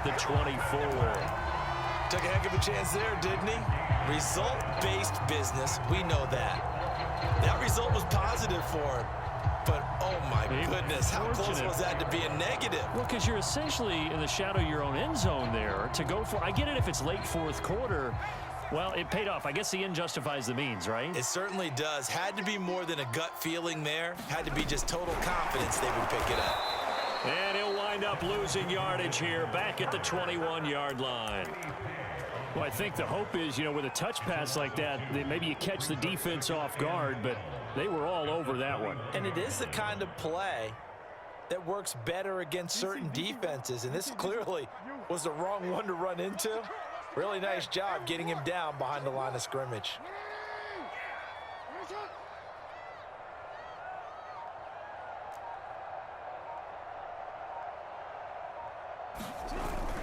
at the 24. Took a heck of a chance there, didn't he? Result-based business, we know that. That result was positive for him. But, oh my goodness, how close was that to being negative? Well, because you're essentially in the shadow of your own end zone there to go for. I get it if it's late fourth quarter. Well, it paid off. I guess the end justifies the means, right? It certainly does. Had to be more than a gut feeling there. Had to be just total confidence they would pick it up. And he'll wind up losing yardage here back at the 21-yard line. Well, I think the hope is, with a touch pass like that, maybe you catch the defense off guard, but they were all over that one. And it is the kind of play that works better against certain defenses, and this clearly was the wrong one to run into. Really nice job getting him down behind the line of scrimmage.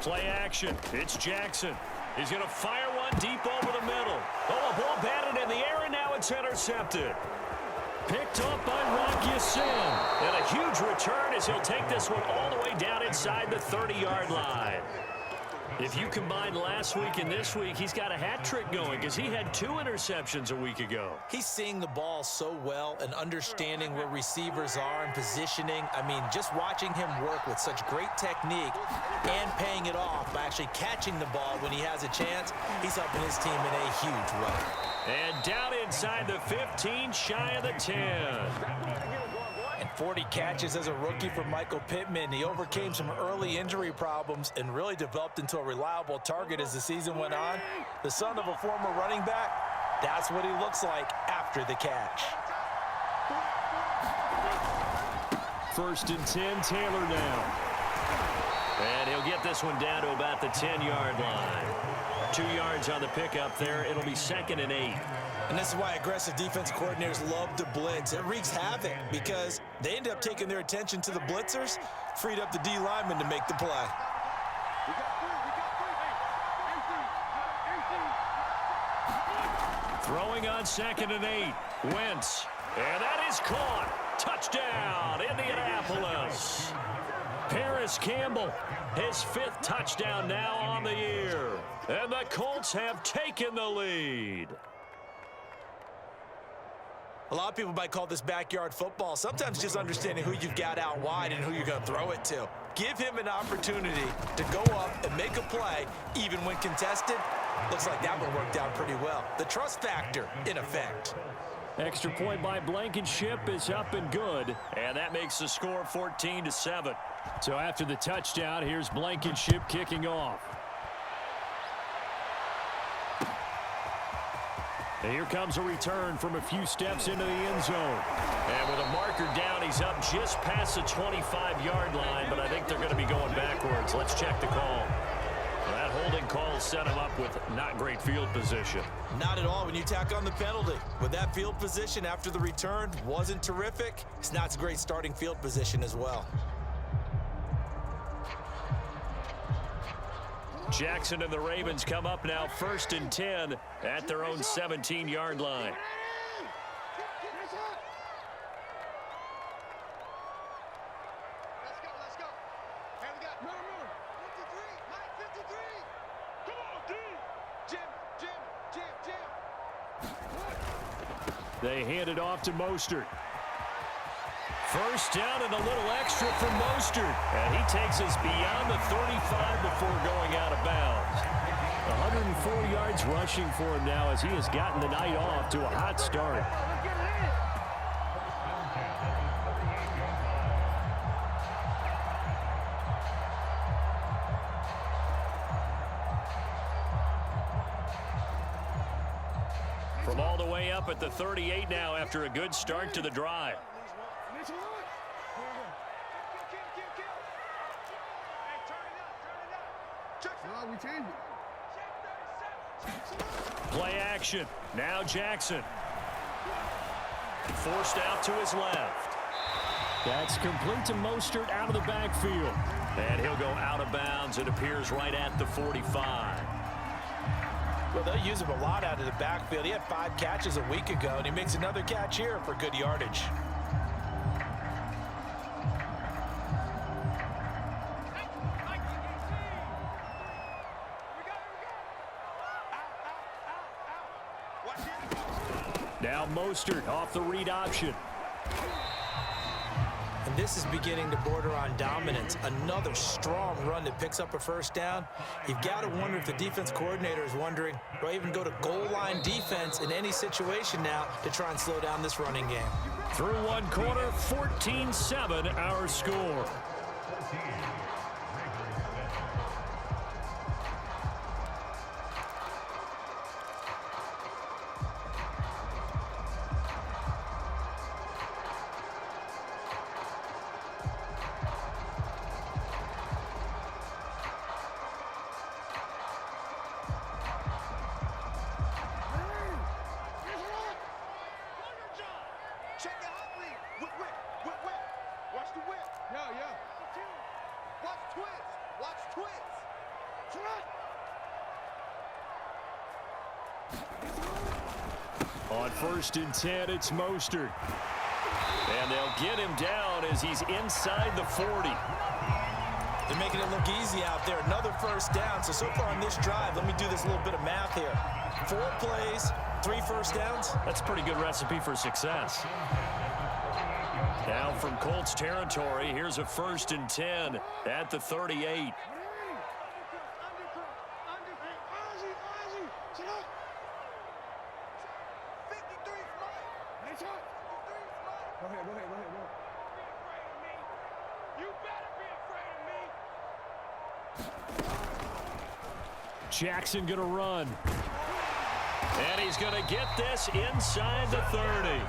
Play action. It's Jackson. He's going to fire one deep over the middle. Oh, a ball batted in the air, and now it's intercepted. Picked up by Rock Ya-Sin. And a huge return as he'll take this one all the way down inside the 30-yard line. If you combine last week and this week, he's got a hat trick going because he had 2 interceptions a week ago. He's seeing the ball so well and understanding where receivers are and positioning. I mean, just watching him work with such great technique and paying it off by actually catching the ball when he has a chance, he's helping his team in a huge way. And down inside the 15, shy of the 10. And 40 catches as a rookie for Michael Pittman. He overcame some early injury problems and really developed into a reliable target as the season went on. The son of a former running back, that's what he looks like after the catch. 1st and 10, Taylor now. And he'll get this one down to about the 10-yard line. 2 yards on the pickup there. It'll be 2nd and 8. And this is why aggressive defense coordinators love to blitz. It wreaks havoc because they end up taking their attention to the blitzers, freed up the D lineman to make the play. Throwing on 2nd and 8. Wentz. And that is caught. Touchdown, Indianapolis. Paris Campbell, his 5th touchdown now on the year. And the Colts have taken the lead. A lot of people might call this backyard football. Sometimes just understanding who you've got out wide and who you're going to throw it to. Give him an opportunity to go up and make a play, even when contested. Looks like that one worked out pretty well. The trust factor, in effect. Extra point by Blankenship is up and good. And that makes the score 14-7. So after the touchdown, here's Blankenship kicking off. And here comes a return from a few steps into the end zone. And with a marker down, he's up just past the 25-yard line, but I think they're going to be going backwards. Let's check the call. That holding call set him up with not great field position. Not at all when you tack on the penalty. With that field position after the return wasn't terrific, it's not a great starting field position as well. Jackson and the Ravens come up now 1st and 10 at their own 17-yard line. Let's go. Here we go. 53. Come on, Jim. They hand it off to Mostert. 1st down and a little extra from Mostert. And he takes us beyond the 35 before going out of bounds. 104 yards rushing for him now as he has gotten the night off to a hot start. From all the way up at the 38 now after a good start to the drive. Play action. Now Jackson. Forced out to his left. That's complete to Mostert out of the backfield. And he'll go out of bounds. It appears right at the 45. Well, they'll use him a lot out of the backfield. He had 5 catches a week ago, and he makes another catch here for good yardage. Now Mostert off the read option. And this is beginning to border on dominance. Another strong run that picks up a first down. You've got to wonder if the defense coordinator is wondering, do I even go to goal line defense in any situation now to try and slow down this running game? Through one quarter, 14-7 our score. Check the hot read. Whip. Watch the whip. Yeah. Watch twins. On 1st and 10, it's Mostert. And they'll get him down as he's inside the 40. They're making it look easy out there. Another first down. So far on this drive, let me do this little bit of math here. 4 plays, 3 first downs. That's a pretty good recipe for success. Now from Colts territory, here's a 1st and 10 at the 38. Go ahead. You better be afraid of me. Jackson going to run. And he's going to get this inside the 30.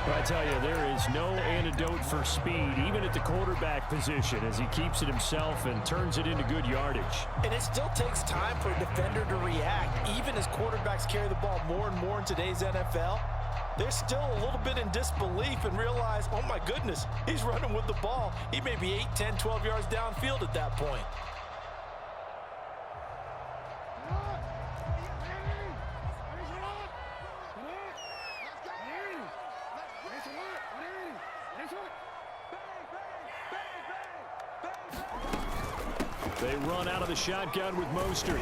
I tell you, there is no antidote for speed, even at the quarterback position, as he keeps it himself and turns it into good yardage. And it still takes time for a defender to react. Even as quarterbacks carry the ball more and more in today's NFL, they're still a little bit in disbelief and realize, oh my goodness, he's running with the ball. He may be 8, 10, 12 yards downfield at that point. They run out of the shotgun with Mostert.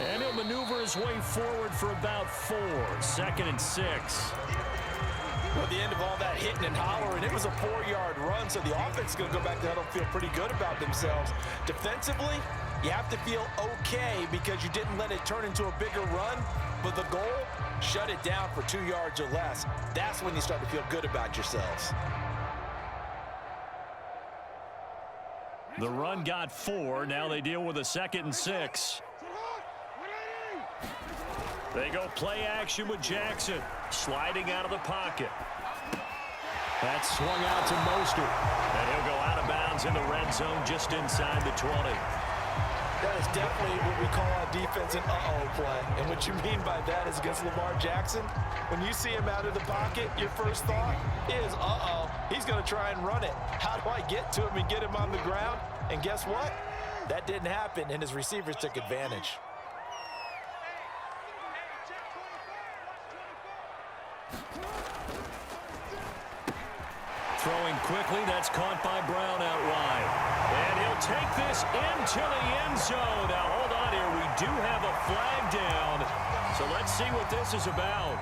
And he'll maneuver his way forward for about 4. 2nd and 6. Well, at the end of all that hitting and hollering, it was a 4-yard run, so the offense is going to go back to huddle, feel pretty good about themselves. Defensively, you have to feel okay because you didn't let it turn into a bigger run, but the goal, shut it down for 2 yards or less. That's when you start to feel good about yourselves. The run got 4. Now they deal with a 2nd and 6. They go play action with Jackson, sliding out of the pocket. That's swung out to Mostert, and he'll go out of bounds in the red zone just inside the 20. That is definitely what we call on defense an uh-oh play. And what you mean by that is against Lamar Jackson, when you see him out of the pocket, your first thought is, uh-oh, he's going to try and run it. How do I get to him and get him on the ground? And guess what? That didn't happen, and his receivers took advantage. Throwing quickly, that's caught by Brown out wide. And he'll take this into the end zone. Now, hold on here. We do have a flag down. So let's see what this is about.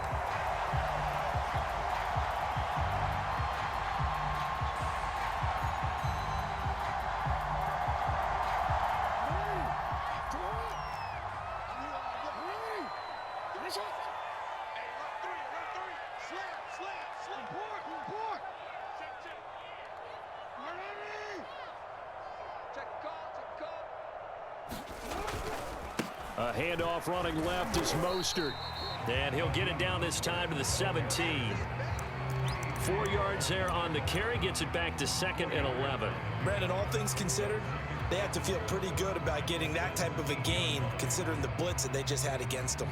A handoff running left is Mostert. And he'll get it down this time to the 17. 4 yards there on the carry. Gets it back to 2nd and 11. Brandon, all things considered, they have to feel pretty good about getting that type of a gain, considering the blitz that they just had against them.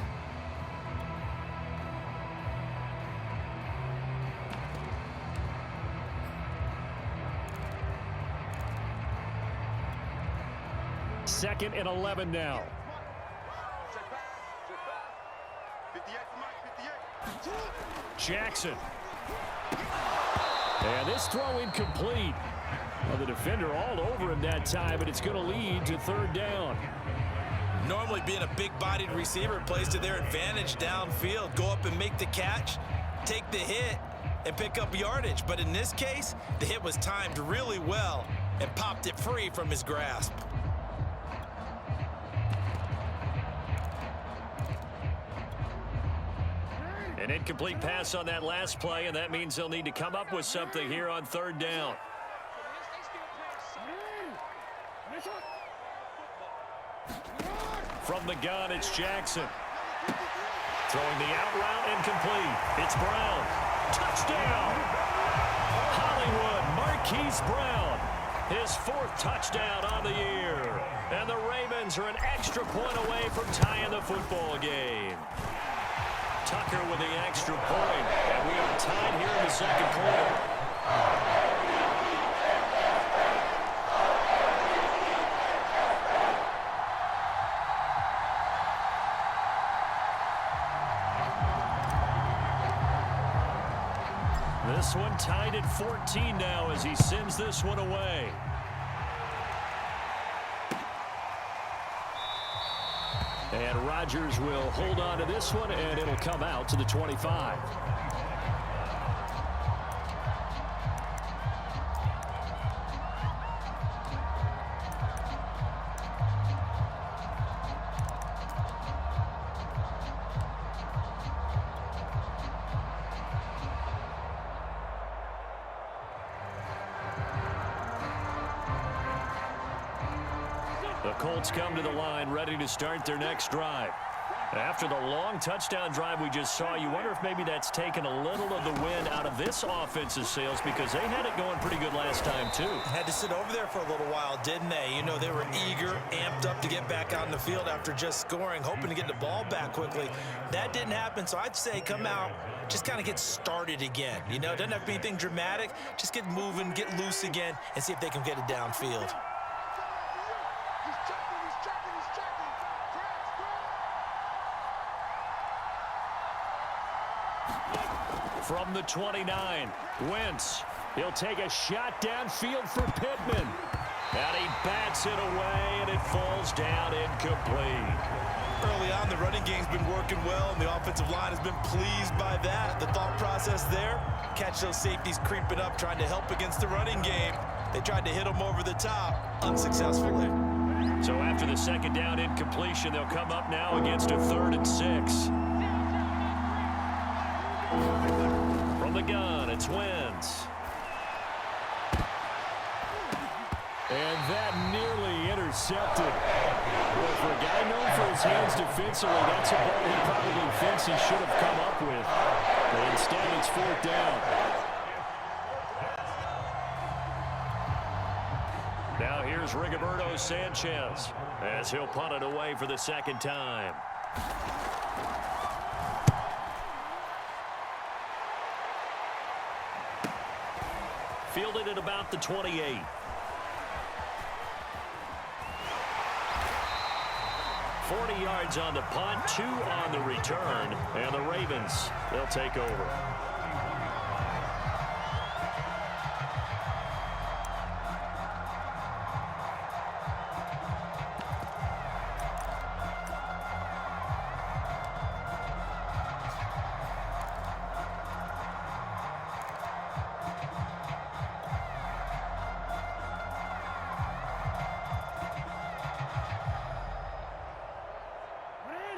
Second and 11 now. Jackson. And this throw incomplete. Well, the defender all over him that time, but it's going to lead to 3rd down. Normally being a big-bodied receiver plays to their advantage downfield. Go up and make the catch, take the hit, and pick up yardage. But in this case, the hit was timed really well and popped it free from his grasp. An incomplete pass on that last play, and that means they'll need to come up with something here on third down. From the gun, it's Jackson. Throwing the out route, incomplete. It's Brown. Touchdown! Hollywood Marquise Brown. His 4th touchdown on the year. And the Ravens are an extra point away from tying the football game. Tucker with the extra point. And we are tied here in the second quarter. This one tied at 14 now as he sends this one away. And Rodgers will hold on to this one, and it'll come out to the 25. The Colts come to the line ready to start their next drive. After the long touchdown drive we just saw, you wonder if maybe that's taken a little of the wind out of this offense's sails because they had it going pretty good last time too. Had to sit over there for a little while, didn't they? You know, they were eager, amped up to get back out on the field after just scoring, hoping to get the ball back quickly. That didn't happen, so I'd say come out, just kind of get started again. You know, it doesn't have to be anything dramatic. Just get moving, get loose again, and see if they can get it downfield. From the 29, Wentz. He'll take a shot downfield for Pittman. And he bats it away, and it falls down incomplete. Early on, the running game's been working well, and the offensive line has been pleased by that. The thought process there, catch those safeties creeping up, trying to help against the running game. They tried to hit them over the top, unsuccessfully. So after the second down incompletion, they'll come up now against a 3rd and 6. From the gun, it's Wentz. And that nearly intercepted. Well, for a guy known for his hands defensively, that's a ball he probably thinks he should have come up with. But instead, it's 4th down. Now here's Rigoberto Sanchez as he'll punt it away for the second time. Fielded at about the 28. $40 yards on the punt, 2 on the return, and the Ravens, they'll take over.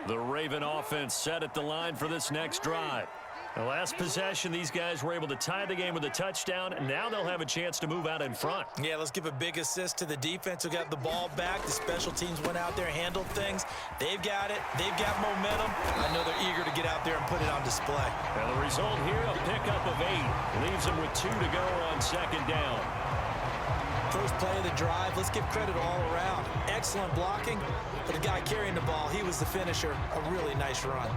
The Raven offense set at the line for this next drive. The last possession, these guys were able to tie the game with a touchdown, and now they'll have a chance to move out in front. Yeah, let's give a big assist to the defense who got the ball back. The special teams went out there, handled things. They've got it. They've got momentum. I know they're eager to get out there and put it on display. And the result here, a pickup of 8. Leaves them with 2 to go on second down. First play of the drive, let's give credit all around. Excellent blocking. For the guy carrying the ball, he was the finisher. A really nice run.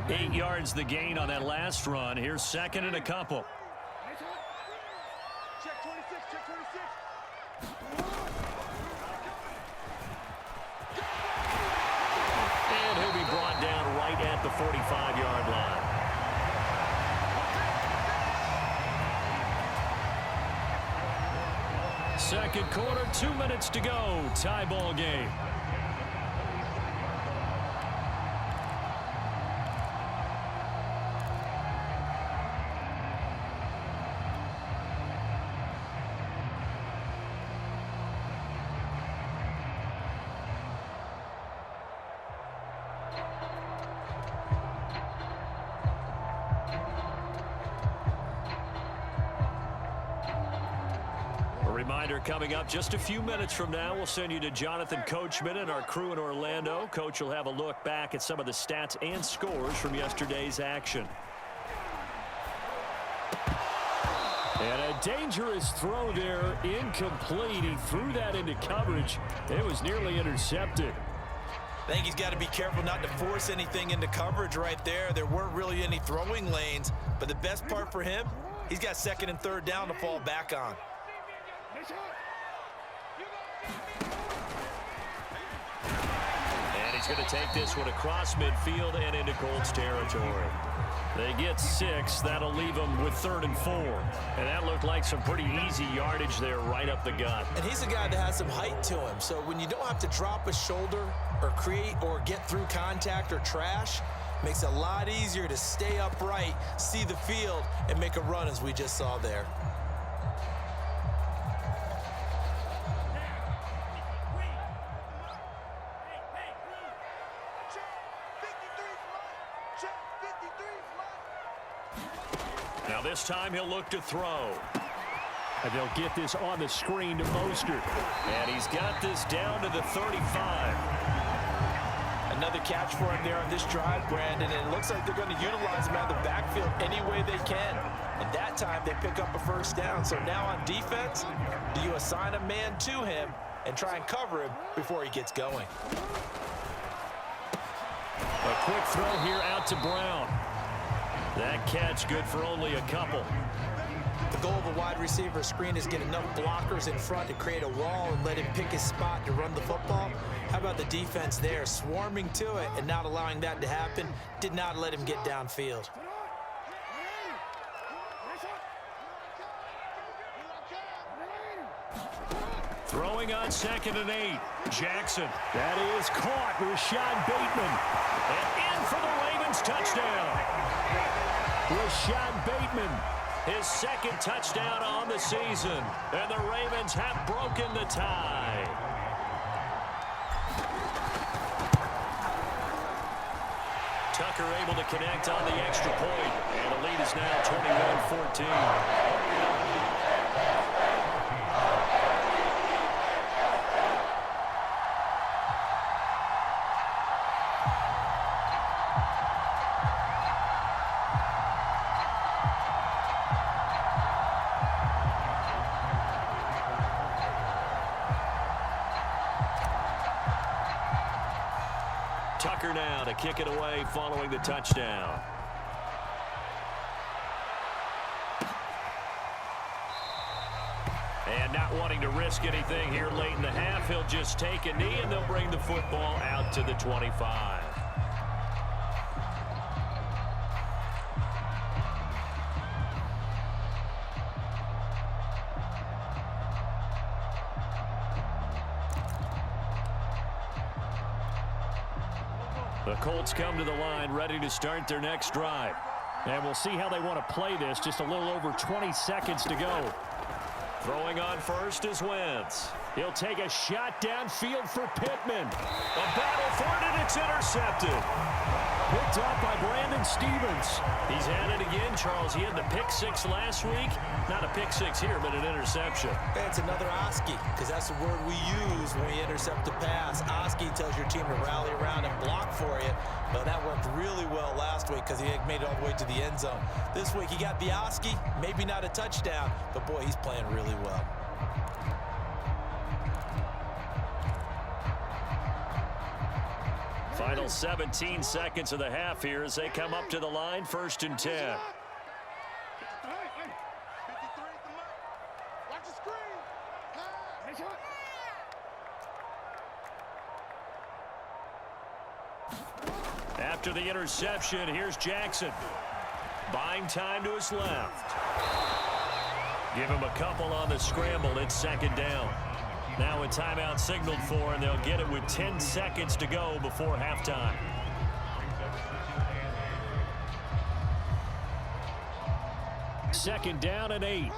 Eight yards the gain on that last run. Here's second and a couple. Check 26, check 26. 45-yard line. Second quarter, 2 minutes to go. Tie ball game. Reminder coming up just a few minutes from now. We'll send you to Jonathan Coachman and our crew in Orlando. Coach will have a look back at some of the stats and scores from yesterday's action. And a dangerous throw there, incomplete. He threw that into coverage. It was nearly intercepted. I think he's got to be careful not to force anything into coverage right there. There weren't really any throwing lanes, but the best part for him, he's got second and third down to fall back on. And he's going to take this one across midfield and into Colts territory. They get 6. That'll leave them with 3rd and 4. And that looked like some pretty easy yardage there right up the gut. And he's a guy that has some height to him. So when you don't have to drop a shoulder or create or get through contact or trash, makes it a lot easier to stay upright, see the field, and make a run as we just saw there. Now this time he'll look to throw. And they'll get this on the screen to Mostert. And he's got this down to the 35. Another catch for him there on this drive, Brandon, and it looks like they're going to utilize him out of the backfield any way they can. And that time they pick up a first down. So now on defense, do you assign a man to him and try and cover him before he gets going? A quick throw here out to Brown. That catch good for only a couple. The goal of a wide receiver screen is get enough blockers in front to create a wall and let him pick his spot to run the football. How about the defense there, swarming to it and not allowing that to happen? Did not let him get downfield. Throwing on 2nd and 8. Jackson. That is caught. Rashad Bateman. And in for the Ravens touchdown. Rashad Bateman, his 2nd touchdown on the season. And the Ravens have broken the tie. Tucker able to connect on the extra point. And the lead is now 21-14. Tucker now to kick it away following the touchdown. And not wanting to risk anything here late in the half, he'll just take a knee and they'll bring the football out to the 25. The Colts come to the line ready to start their next drive. And we'll see how they want to play this. Just a little over 20 seconds to go. Throwing on first is Wentz. He'll take a shot downfield for Pittman. A battle for it, and it's intercepted. Picked up by Brandon Stevens. He's at it again, Charles. He had the pick 6 last week. Not a pick 6 here, but an interception. It's another Oski, because that's the word we use when we intercept a pass. Oski tells your team to rally around and block for you. But that worked really well last week because he made it all the way to the end zone. This week he got the Oski, maybe not a touchdown, but boy, he's playing really well. Final 17 seconds of the half here as they come up to the line, 1st and 10. After the interception, here's Jackson. Buying time to his left. Give him a couple on the scramble. It's second down. Now a timeout signaled for, and they'll get it with 10 seconds to go before halftime. Second down and 8.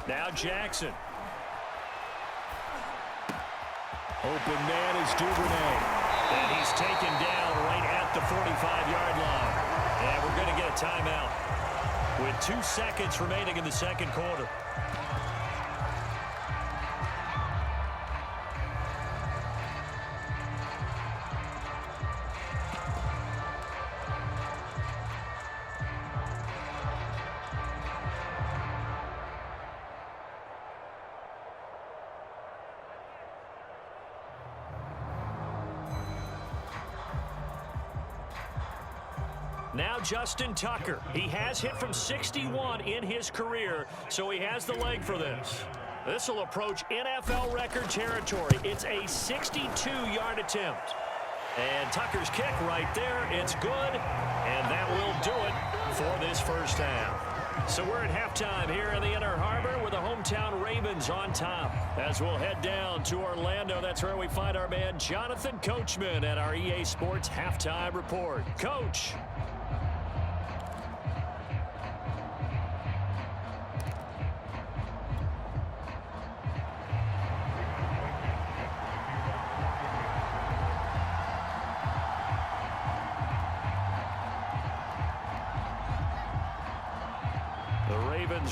Now Jackson. Open man is Duvernay. And he's taken down right at the 45-yard line. And we're going to get a timeout with 2 seconds remaining in the second quarter. Now Justin Tucker. He has hit from 61 in his career, so he has the leg for this. This will approach NFL record territory. It's a 62-yard attempt. And Tucker's kick right there. It's good, and that will do it for this first half. So we're at halftime here in the Inner Harbor with the hometown Ravens on top. As we'll head down to Orlando, that's where we find our man Jonathan Coachman at our EA Sports Halftime Report. Coach.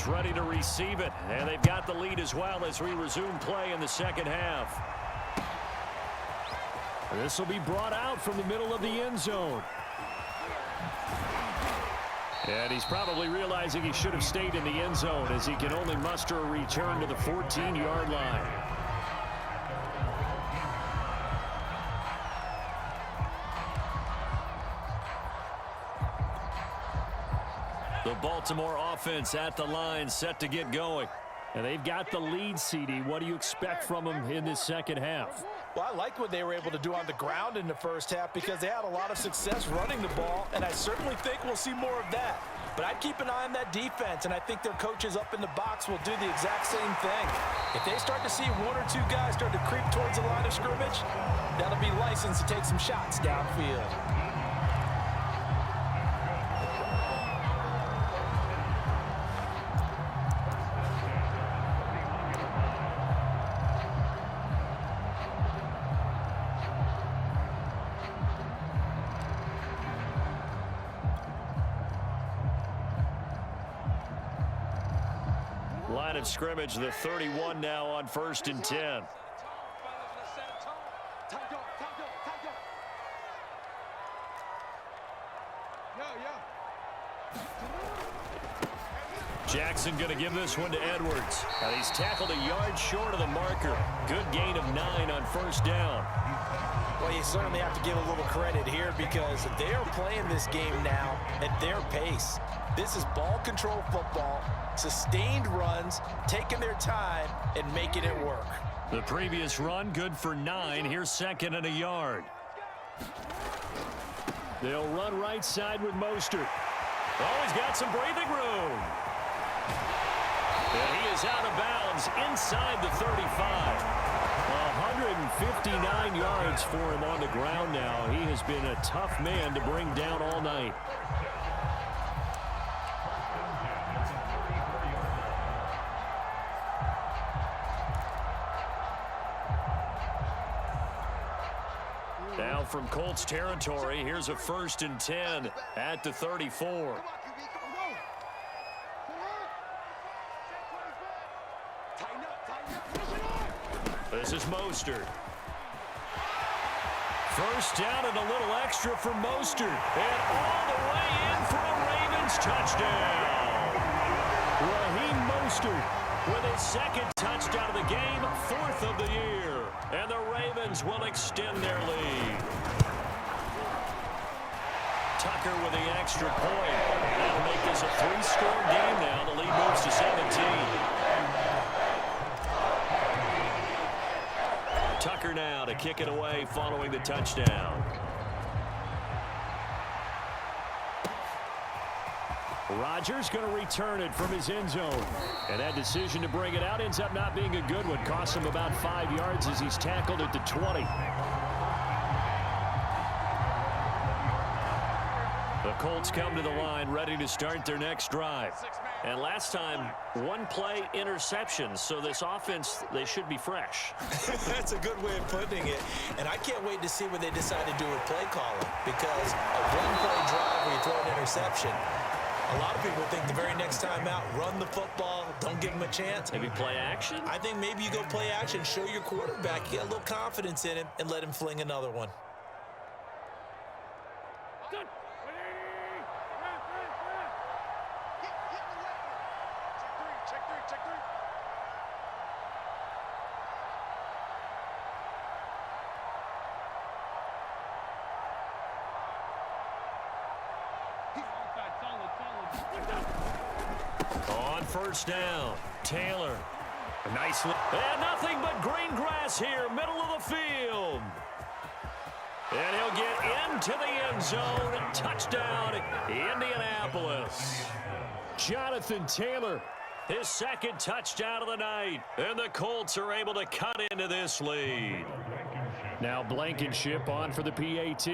Ready to receive it, and they've got the lead as well as we resume play in the second half. This will be brought out from the middle of the end zone. And he's probably realizing he should have stayed in the end zone as he can only muster a return to the 14-yard line. The Baltimore offense at the line, set to get going. And they've got the lead, CD. What do you expect from them in this second half? Well, I like what they were able to do on the ground in the first half because they had a lot of success running the ball, and I certainly think we'll see more of that. But I'd keep an eye on that defense, and I think their coaches up in the box will do the exact same thing. If they start to see one or two guys start to creep towards the line of scrimmage, that'll be licensed to take some shots downfield. Line of scrimmage, the 31 now on 1st and 10. Jackson going to give this one to Edwards. And he's tackled a yard short of the marker. Good gain of 9 on 1st down. Well, you certainly have to give a little credit here because they are playing this game now at their pace. This is ball control football, sustained runs, taking their time, and making it work. The previous run, good for 9. Here's 2nd and a yard. They'll run right side with Mostert. Oh, he's got some breathing room. And he is out of bounds inside the 35. 159 yards for him on the ground now. He has been a tough man to bring down all night. Now from Colts territory, here's a 1st and 10 at the 34. This is Mostert. 1st down and a little extra for Mostert. And all the way in for a Ravens touchdown. Raheem Mostert with his 2nd touchdown of the game, 4th of the year. And the Ravens will extend their lead. Tucker with the extra point. That'll make is a 3-score game now. The lead moves to 17. Tucker now to kick it away following the touchdown. Rodgers going to return it from his end zone. And that decision to bring it out ends up not being a good one. Costs him about 5 yards as he's tackled at the 20. The Colts come to the line ready to start their next drive. And last time, one-play interceptions. So this offense, they should be fresh. That's a good way of putting it. And I can't wait to see what they decide to do with play calling. Because a one-play drive where you throw an interception, a lot of people think the very next time out, run the football, don't give him a chance. Maybe play action? I think maybe you go play action, show your quarterback, get a little confidence in him, and let him fling another one. Good. Check three. On first down, Taylor. A nice look. And nothing but green grass here, middle of the field. And he'll get into the end zone. Touchdown, Indianapolis. Jonathan Taylor, his second touchdown of the night. And the Colts are able to cut into this lead. Now Blankenship on for the PAT.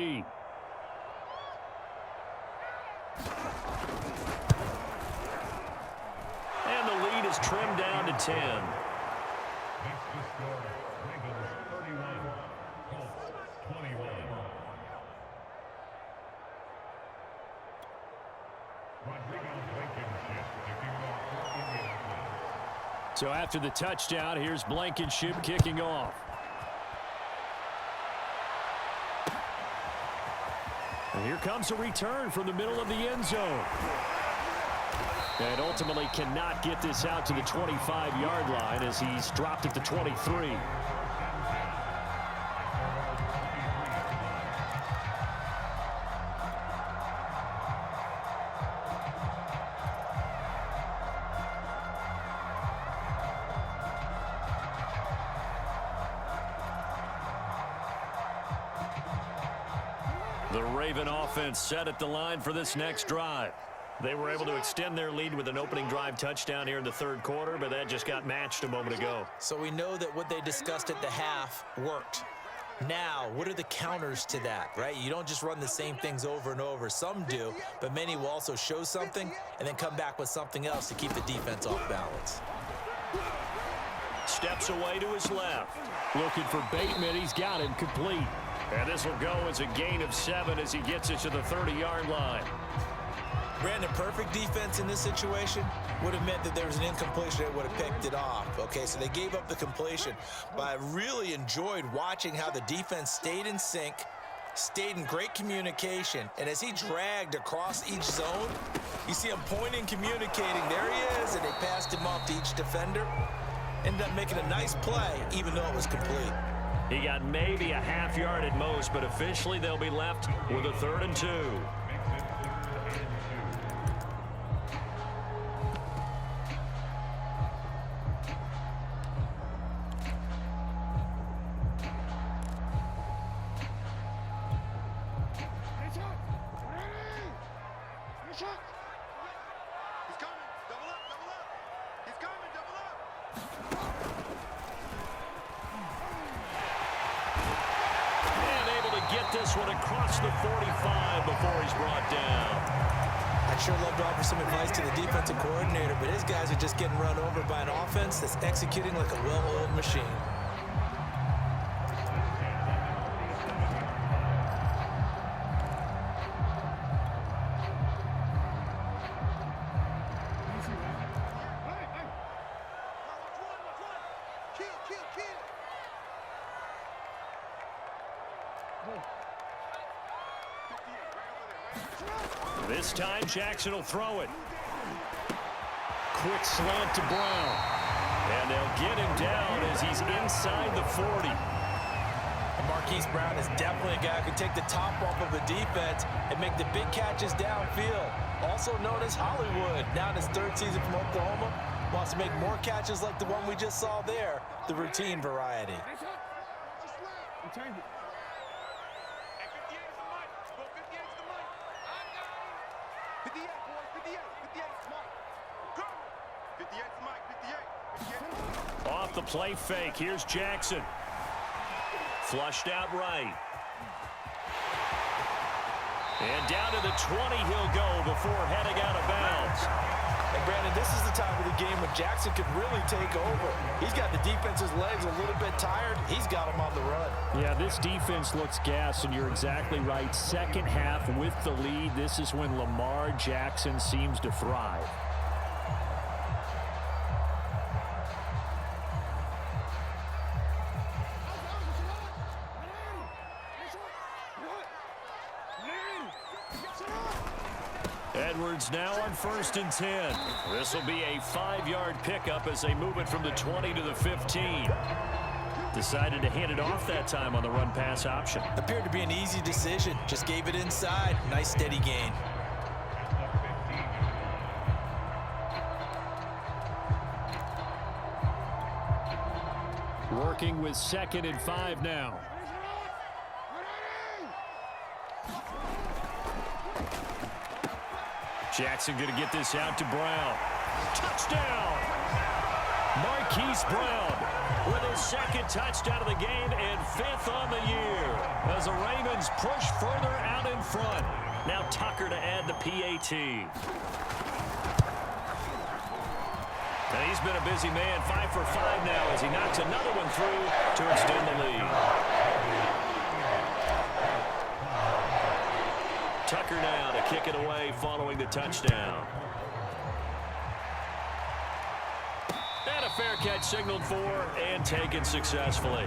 And the lead is trimmed down to 10. So after the touchdown, here's Blankenship kicking off. And here comes a return from the middle of the end zone. And ultimately cannot get this out to the 25-yard line as he's dropped at the 23. The Raven offense set at the line for this next drive. They were able to extend their lead with an opening drive touchdown here in the third quarter, but that just got matched a moment ago. So we know that what they discussed at the half worked. Now, what are the counters to that, right? You don't just run the same things over and over. Some do, but many will also show something and then come back with something else to keep the defense off balance. Steps away to his left. Looking for Bateman. He's got him complete. And this will go as a gain of 7 as he gets it to the 30-yard line. Brandon, perfect defense in this situation would have meant that there was an incompletion that would have picked it off. Okay, so they gave up the completion, but I really enjoyed watching how the defense stayed in sync, stayed in great communication, and as he dragged across each zone, you see him pointing, communicating. There he is, and they passed him off to each defender. Ended up making a nice play, even though it was complete. He got maybe a half yard at most, but officially they'll be left with a 3rd and 2. This one across the 45 before he's brought down. I'd sure love to offer some advice to the defensive coordinator, but his guys are just getting run over by an offense that's executing like a well-oiled machine. This time, Jackson will throw it. Quick slant to Brown. And they'll get him down as he's inside the 40. And Mark, Marquise Brown is definitely a guy who can take the top off of the defense and make the big catches downfield. Also known as Hollywood, now in his third season from Oklahoma, wants to make more catches like the one we just saw there, the routine variety. Off the play fake, here's Jackson. Flushed out right. And down to the 20 he'll go before heading out of bounds. And Brandon, this is the time of the game when Jackson could really take over. He's got the defense's legs a little bit tired. He's got him on the run. Yeah, this defense looks gassed, and you're exactly right. Second half with the lead, this is when Lamar Jackson seems to thrive. Edwards now on 1st and 10. This will be a 5-yard pickup as they move it from the 20 to the 15. Decided to hand it off that time on the run-pass option. Appeared to be an easy decision. Just gave it inside. Nice steady gain. Working with 2nd and 5 now. Jackson going to get this out to Brown. Touchdown! Marquise Brown with his 2nd touchdown of the game and 5th on the year as the Ravens push further out in front. Now Tucker to add the PAT. And he's been a busy man, 5 for 5 now as he knocks another one through to extend the lead. Tucker now to kick it away following the touchdown. And a fair catch signaled for and taken successfully.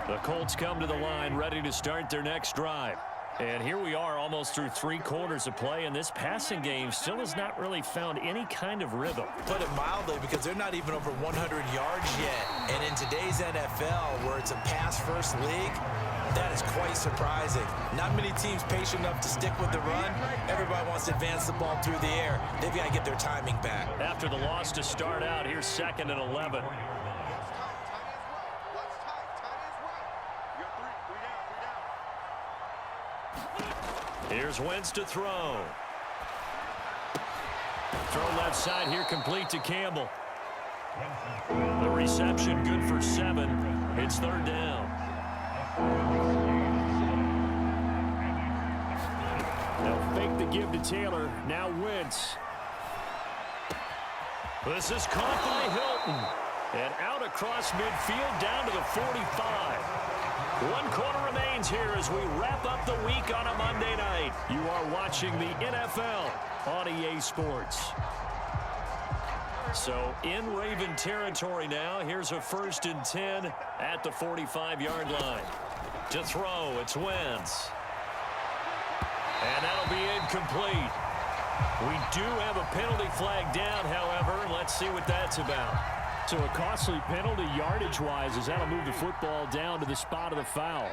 The Colts come to the line ready to start their next drive. And here we are almost through 3 quarters of play, and this passing game still has not really found any kind of rhythm. Put it mildly, because they're not even over 100 yards yet. And in today's NFL, where it's a pass-first league, that is quite surprising. Not many teams patient enough to stick with the run. Everybody wants to advance the ball through the air. They've got to get their timing back. After the loss to start out, here's 2nd and 11. Here's Wentz to throw. Throw left side here, complete to Campbell. The reception good for 7. It's 3rd down. They'll fake the give to Taylor. Now Wentz. This is caught by Hilton. And out across midfield down to the 45. 1 quarter remains here as we wrap up the week on a Monday night. You are watching the NFL on EA Sports. So in Raven territory now. Here's a 1st and 10 at the 45-yard line. To throw, it's Wentz. And that'll be incomplete. We do have a penalty flag down, however. Let's see what that's about. So a costly penalty yardage-wise as that'll move the football down to the spot of the foul.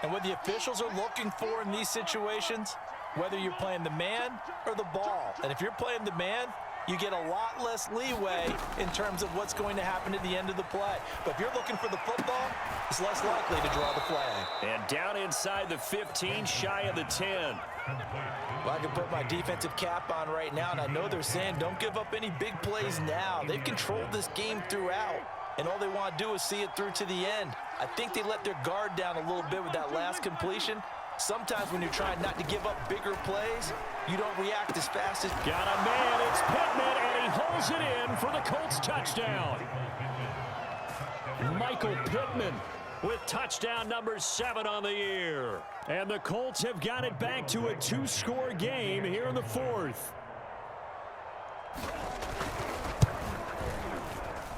And what the officials are looking for in these situations, whether you're playing the man or the ball. And if you're playing the man, you get a lot less leeway in terms of what's going to happen at the end of the play. But if you're looking for the football, it's less likely to draw the flag. And down inside the 15, shy of the 10. Well, I can put my defensive cap on right now, and I know they're saying don't give up any big plays now. They've controlled this game throughout, and all they want to do is see it through to the end. I think they let their guard down a little bit with that last completion. Sometimes when you're trying not to give up bigger plays, you don't react as fast as... Got a man, it's Pittman, and he holds it in for the Colts touchdown. Michael Pittman with touchdown number 7 on the year. And the Colts have got it back to a 2-score game here in the 4th.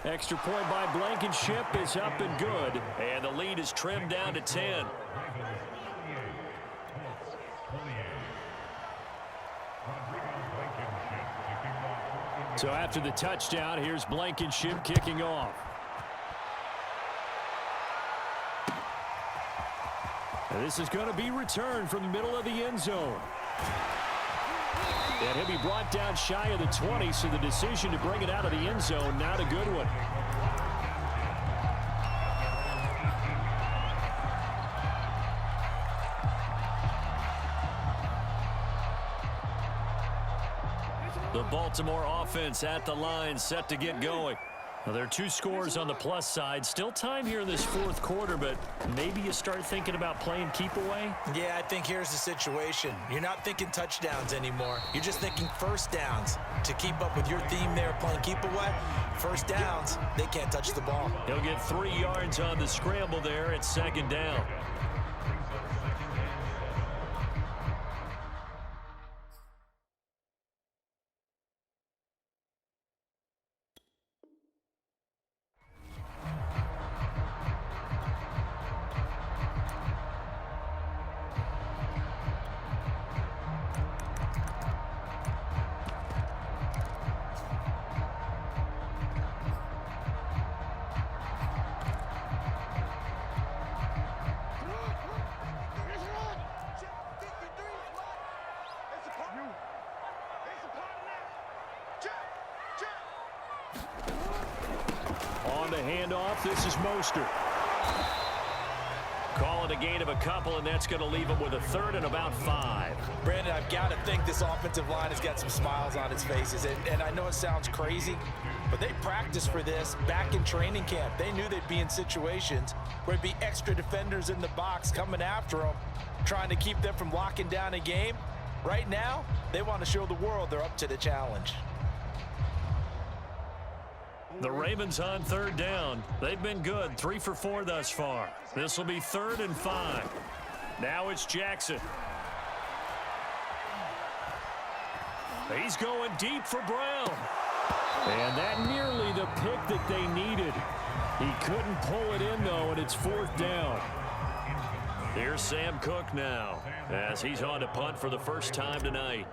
Extra point by Blankenship is up and good. And the lead is trimmed down to 10. So after the touchdown, here's Blankenship kicking off. And this is going to be returned from the middle of the end zone. And he'll be brought down shy of the 20, so the decision to bring it out of the end zone, not a good one. The Baltimore offense at the line, set to get going. Well, there are 2 scores on the plus side. Still time here in this fourth quarter, but maybe you start thinking about playing keep away? Yeah, I think here's the situation. You're not thinking touchdowns anymore. You're just thinking first downs. To keep up with your theme there, playing keep away, first downs, they can't touch the ball. He'll get 3 yards on the scramble there at second down. On the handoff, this is Mostert. Call it a gain of a couple, and that's going to leave him with a third and about 5. Brandon, I've got to think this offensive line has got some smiles on its faces. And I know it sounds crazy, but they practiced for this back in training camp. They knew they'd be in situations where there'd be extra defenders in the box coming after them, trying to keep them from locking down a game. Right now, they want to show the world they're up to the challenge. The Ravens on third down. They've been good, 3 for 4 thus far. This will be 3rd and 5. Now it's Jackson. He's going deep for Brown. And that nearly the pick that they needed. He couldn't pull it in, though, and it's 4th down. Here's Sam Cook now, as he's on to punt for the first time tonight.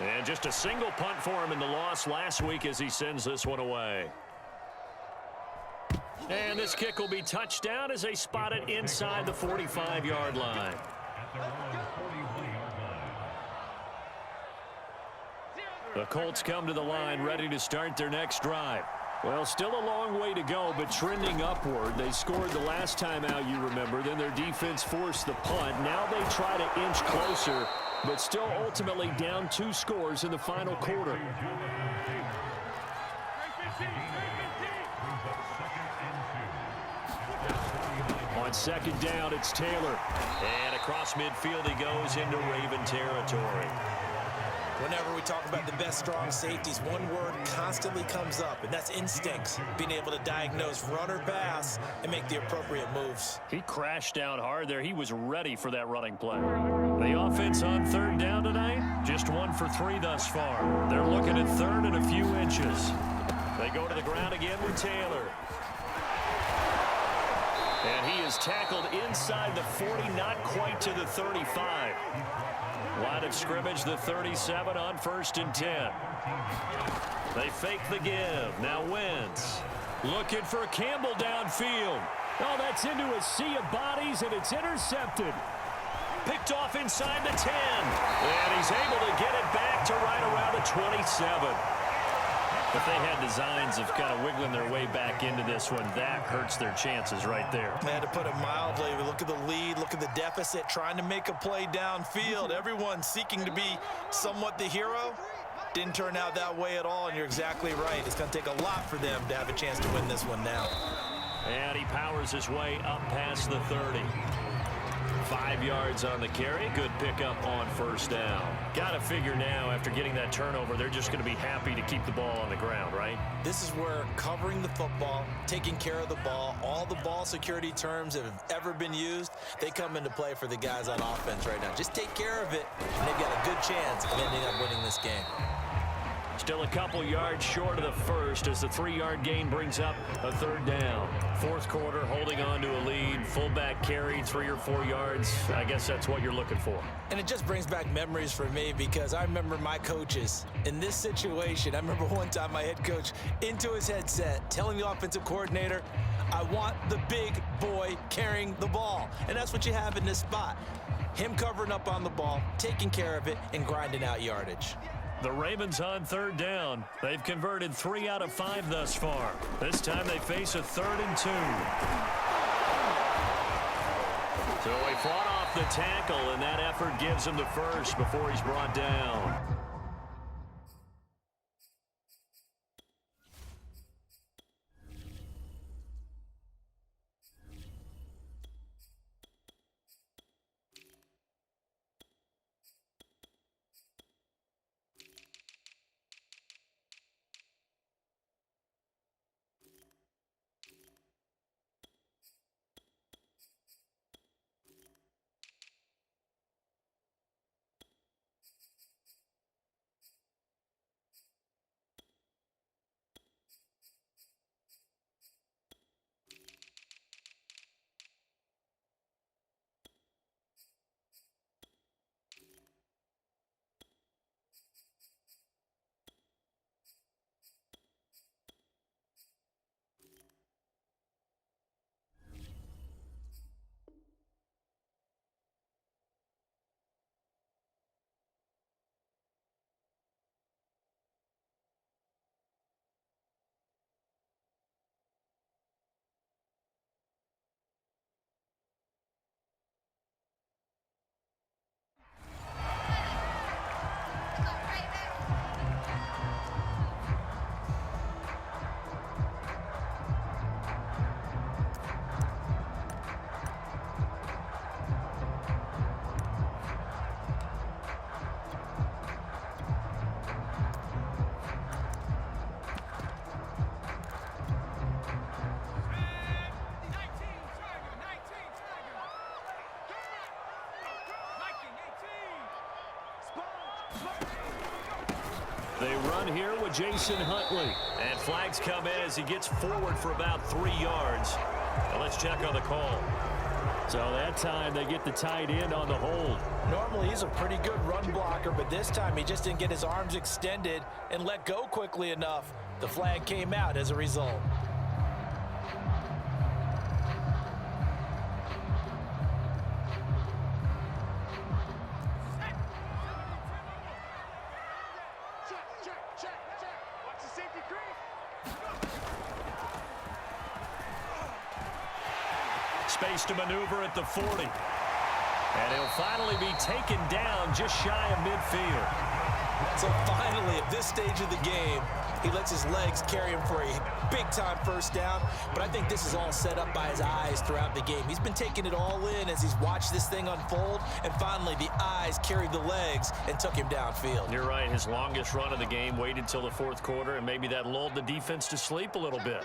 And just a single punt for him in the loss last week as he sends this one away. And this kick will be touchdown as they spot it inside the 45-yard line. The Colts come to the line ready to start their next drive. Well, still a long way to go, but trending upward. They scored the last time out, you remember. Then their defense forced the punt. Now they try to inch closer, but still ultimately down 2 scores in the final quarter. On second down, it's Taylor. And across midfield he goes into Raven territory. Whenever we talk about the best strong safeties, one word constantly comes up, and that's instincts. Being able to diagnose run or pass and make the appropriate moves. He crashed down hard there. He was ready for that running play. The offense on third down tonight, just 1 for 3 thus far. They're looking at 3rd and a few inches. They go to the ground again with Taylor. And he is tackled inside the 40, not quite to the 35. Line of scrimmage, the 37 on 1st and 10. They fake the give. Now Wentz looking for Campbell downfield. Oh, that's into a sea of bodies, and it's intercepted. Picked off inside the 10. And he's able to get it back to right around the 27. If they had designs of kind of wiggling their way back into this one, that hurts their chances right there. They had to put it mildly. Look at the lead, look at the deficit, trying to make a play downfield. Everyone seeking to be somewhat the hero. Didn't turn out that way at all, and you're exactly right. It's going to take a lot for them to have a chance to win this one now. And he powers his way up past the 30. 5 yards on the carry. Good pickup on 1st down. Got to figure now, after getting that turnover, they're just going to be happy to keep the ball on the ground, right? This is where covering the football, taking care of the ball, all the ball security terms that have ever been used, they come into play for the guys on offense right now. Just take care of it, and they've got a good chance of ending up winning this game. Still a couple yards short of the first as the 3-yard gain brings up a 3rd down. Fourth quarter, holding on to a lead. Fullback carry, 3 or 4 yards. I guess that's what you're looking for. And it just brings back memories for me because I remember my coaches in this situation. I remember one time my head coach into his headset telling the offensive coordinator, I want the big boy carrying the ball. And that's what you have in this spot. Him covering up on the ball, taking care of it, and grinding out yardage. The Ravens on 3rd down. They've converted 3 out of 5 thus far. This time they face a 3rd and 2. So he fought off the tackle, and that effort gives him the first before he's brought down. They run here with Jason Huntley. And flags come in as he gets forward for about 3 yards. Well, let's check on the call. So that time they get the tight end on the hold. Normally he's a pretty good run blocker, but this time he just didn't get his arms extended and let go quickly enough. The flag came out as a result. Space to maneuver at the 40. And he'll finally be taken down just shy of midfield. So finally, at this stage of the game, he lets his legs carry him for a big-time first down. But I think this is all set up by his eyes throughout the game. He's been taking it all in as he's watched this thing unfold. And finally, the eyes carried the legs and took him downfield. You're right. His longest run of the game waited till the fourth quarter, and maybe that lulled the defense to sleep a little bit.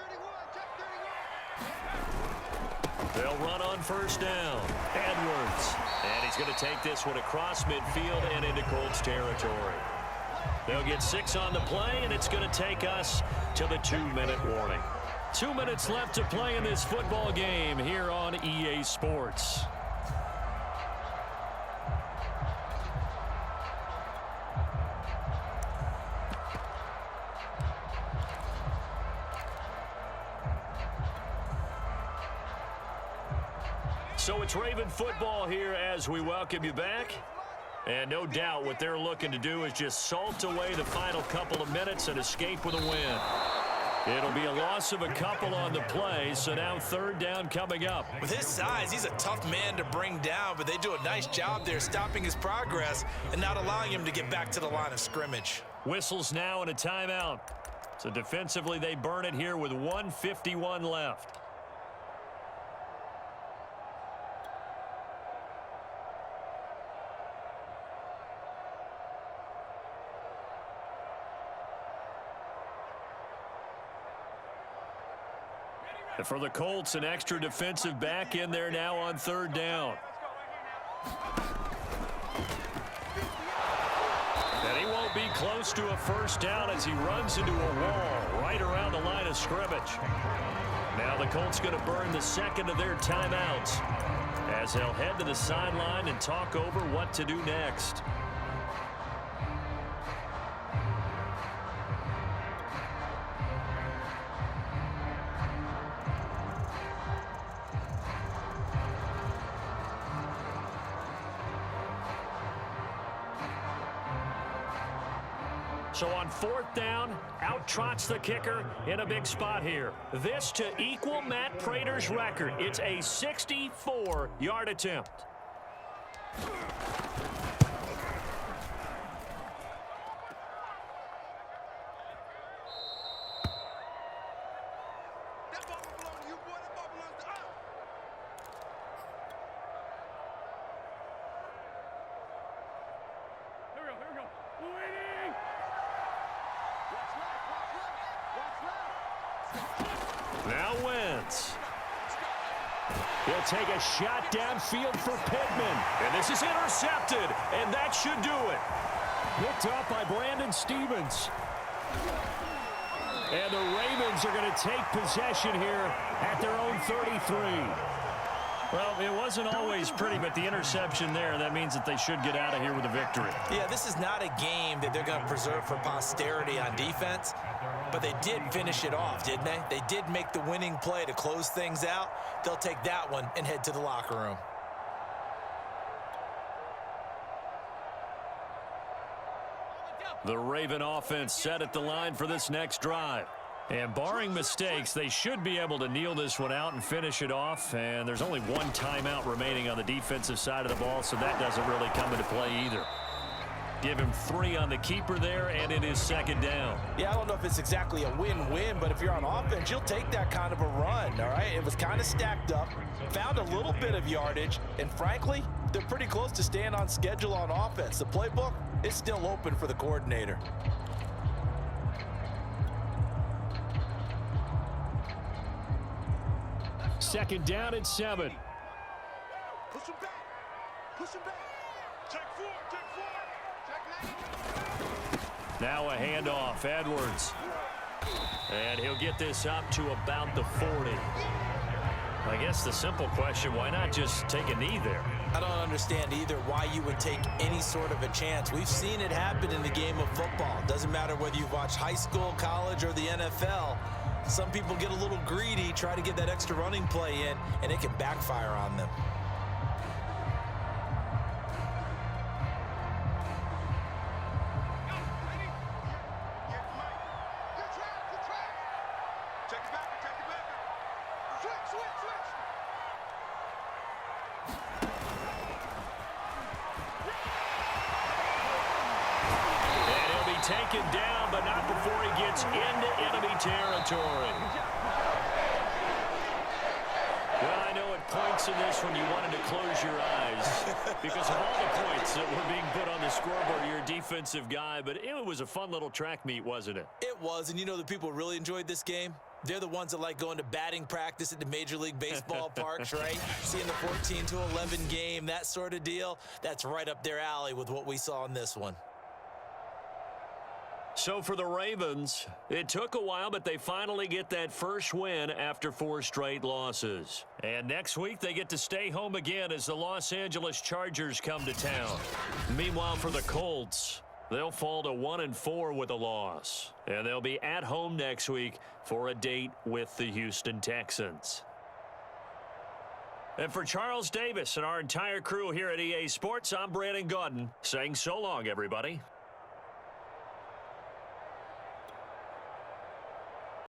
They'll run on first down. Edwards. And he's going to take this one across midfield and into Colts territory. They'll get 6 on the play, and it's going to take us to the 2-minute warning. 2 minutes left to play in this football game here on EA Sports. So it's Raven football here as we welcome you back. And no doubt what they're looking to do is just salt away the final couple of minutes and escape with a win. It'll be a loss of a couple on the play, so now 3rd down coming up. With his size, he's a tough man to bring down, but they do a nice job there stopping his progress and not allowing him to get back to the line of scrimmage. Whistles now and a timeout. So defensively, they burn it here with 1:51 left. And for the Colts, an extra defensive back in there now on 3rd down. And he won't be close to a first down as he runs into a wall right around the line of scrimmage. Now the Colts going to burn the second of their timeouts as they'll head to the sideline and talk over what to do next. So on fourth down, out trots the kicker in a big spot here. This to equal Matt Prater's record. It's a 64-yard attempt. That ball don't belong to you, boy. That ball belongs to us. Here we go. Winning! Now Wentz. He'll take a shot downfield for Pittman. And this is intercepted, and that should do it. Picked up by Brandon Stevens. And the Ravens are going to take possession here at their own 33. Well, it wasn't always pretty, but the interception there, that means that they should get out of here with a victory. Yeah, this is not a game that they're going to preserve for posterity on defense, but they did finish it off, didn't they? They did make the winning play to close things out. They'll take that one and head to the locker room. The Raven offense set at the line for this next drive. And barring mistakes, they should be able to kneel this one out and finish it off. And there's only one timeout remaining on the defensive side of the ball, so that doesn't really come into play either. Give him 3 on the keeper there, and it is second down. Yeah, I don't know if it's exactly a win-win, but if you're on offense, you'll take that kind of a run, all right? It was kind of stacked up, found a little bit of yardage, and frankly, they're pretty close to staying on schedule on offense. The playbook is still open for the coordinator. Second down and 7. Push him back. Push him back. Check 4. Check 9. Now a handoff, Edwards. And he'll get this up to about the 40. I guess the simple question, why not just take a knee there? I don't understand either why you would take any sort of a chance. We've seen it happen in the game of football. Doesn't matter whether you've watched high school, college, or the NFL. Some people get a little greedy, try to get that extra running play in, and it can backfire on them. Check it back. Switch. And he'll be taken down, but not before he gets into enemy territory. Well, I know at points in this when you wanted to close your eyes because of all the points that were being put on the scoreboard. You're a defensive guy, but it was a fun little track meet, wasn't it? It was, and you know the people who really enjoyed this game? They're the ones that like going to batting practice at the Major League Baseball parks, right? Seeing the 14-11 game, that sort of deal. That's right up their alley with what we saw in this one. So for the Ravens, it took a while, but they finally get that first win after 4 straight losses. And next week, they get to stay home again as the Los Angeles Chargers come to town. Meanwhile, for the Colts, they'll fall to 1-4 with a loss. And they'll be at home next week for a date with the Houston Texans. And for Charles Davis and our entire crew here at EA Sports, I'm Brandon Gaudin saying so long, everybody.